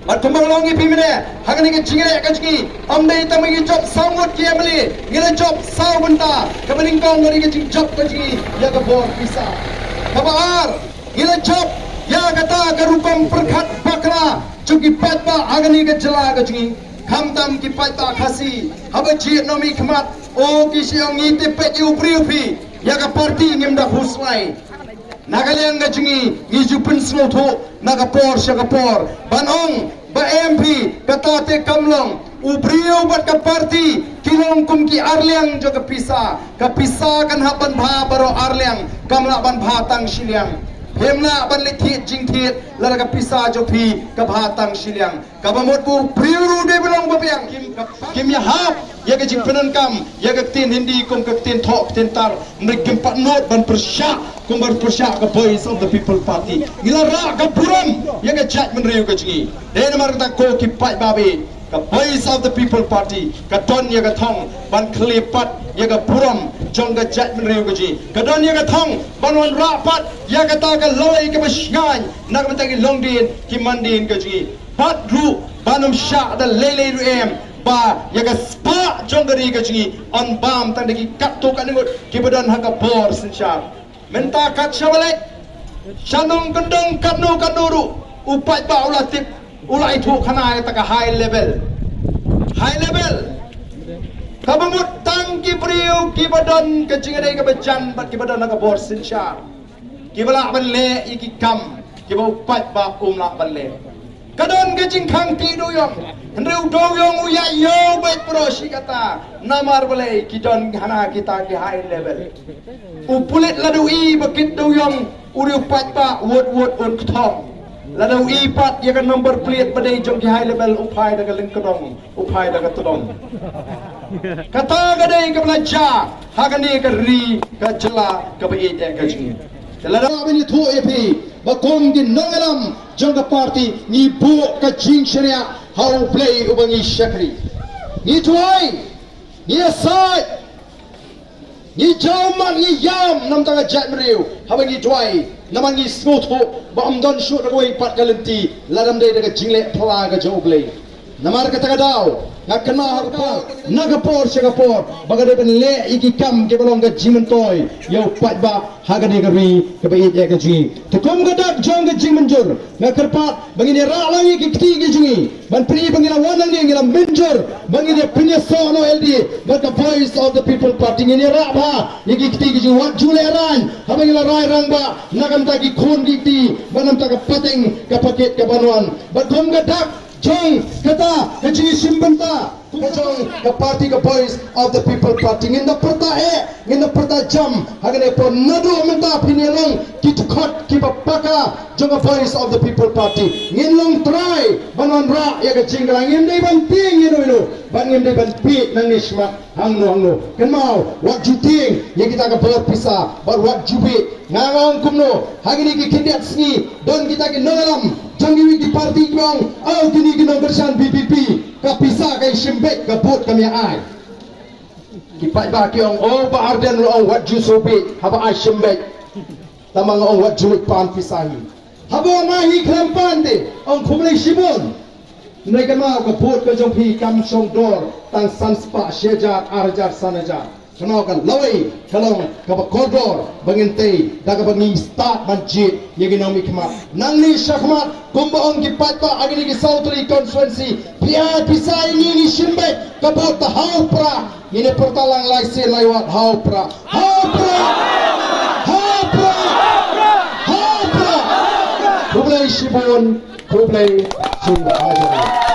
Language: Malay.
Mat kumbang longi pimene hagani ke cingre kachki amdei tamagi job samut kiamli gila job sawunta kabalingkong ngari ke cing job kachki ya ka bor pisa kabar gila job ya kata karupam perkhat bakra cuki patba hagani ke jela kachki khamdam ki patba khasi habaji nomi khmat o kisiong ngite pet upriupi ya ka parti ngimda huslai Nagaliang gajingi ngijupin sloto nagapor syagapor banong ba MP katate kamlong ubriyo bat ka parti kilong kumki arliang jo kapisa kan haban bha baro arliang kamla ban bha tang siliang hemna ban lithit jingthit lara kapisa jo phi ka bha tang siliang kabamot bu priuru de belong bapiang kim ya hap ya ke jing penan kam ya ke tin hindi kum ke tin thok tin tar mrikim pat not ban persya kum bar persya ka voice of the people party gila ra ka buram ya ke chat men reu ke jingi den mar ta ko ki pai babe ka voice of the people party ka ton ya ka thong ban klipat ya ka buram jong ka chat men reu ke ji ka don ya ka thong ban wan ra pat ya ka ta ka loi ke basngan nak men ta ki longdin ki mandin ke jingi pat ru banum sha da lele ru em ba yaga spa jonggari gaji on bam tang degi katto kaningot kibadan haka bor sinsyar menta kat syawale shanong kendong kanu kanuru upai ba ulatip ulai thu khana ta ka high level kabamut tang ki priu kibadan kajingare ka bajan bat kibadan haka bor sinsyar kibala balle iki kam kibau upai ba umla balle kadon gajing khang ti doyong hendreu doyong uya yo bet prosi kata namar balai kidon hana kita ki high level upulit ladu i bakit doyong uri pat pa wot on thong ladu i pat ya kan number plate badai jong ki high level upai daga link kadong upai daga tudong kata gadai ka belaja hagani ka ri ka jela ka bai e ka jing ladu abini thu epi bakom di nongalam jangka parti ni bu ka jing sharia how play ubangi shakri ni tuai ni asai ni jauman ni yam nam tanga jat meriu habangi tuai namangi smooth ho ba amdon shoot roi pat kalenti ladam dei daga jingle phala ga jau play namar ka taga daw ngakana harpa nagapor shagapor bagade ben le iki kam ke balong ga jimentoy yo pat ba hagade gari ke bai ya ga ji to kom ga dak jong ga jimenjur ngakarpat bangini ra langi ki kti ga jingi ban pri bangila wanang ni ngila menjur bangini pinya sono LD but the voice of the people party ni ra ba iki kti ga ji wat jule ran habangila rai rang ba nagam ta ki khon ki ti banam ta ka pateng ka paket ka banwan but kom ga dak jong kata kajini simbanta kajong ka party ka voice of the people party ngin da perta jam hagane po nadu menta pinelong kitkot kipapaka jong ka voice of the people party ngin long try banon ra ya ka jingla ngin dei ban ting ino ban ngin dei ban pi nang nisma hangno kenmau what you think ya kita ka ber pisa but what you be ngangang kumno hagini ki kindiat sngi don kita ki nolam jangi di parti kong au kini kino bersan BPP kapisa kai shimbek kaput kami ai kipai ba kiong oh ba arden lo wat ju sobe haba ai shimbek tamang ong wat ju pan pisahi habo mahi krampan de ong khumlei shibon mereka mau kaput ka jong pi kam song dor tang sanspa shejar arjar sanajar kenal kan lawai kalau kapa koridor banginte daga bangi start masjid yagi nami kemat nangni syakmat kumbaong kipatpa agini ki sautri constituency pia pisai ni shimbek kapot hau pra ini pertalang laisi lewat hau pra kublai shibun kublai sumber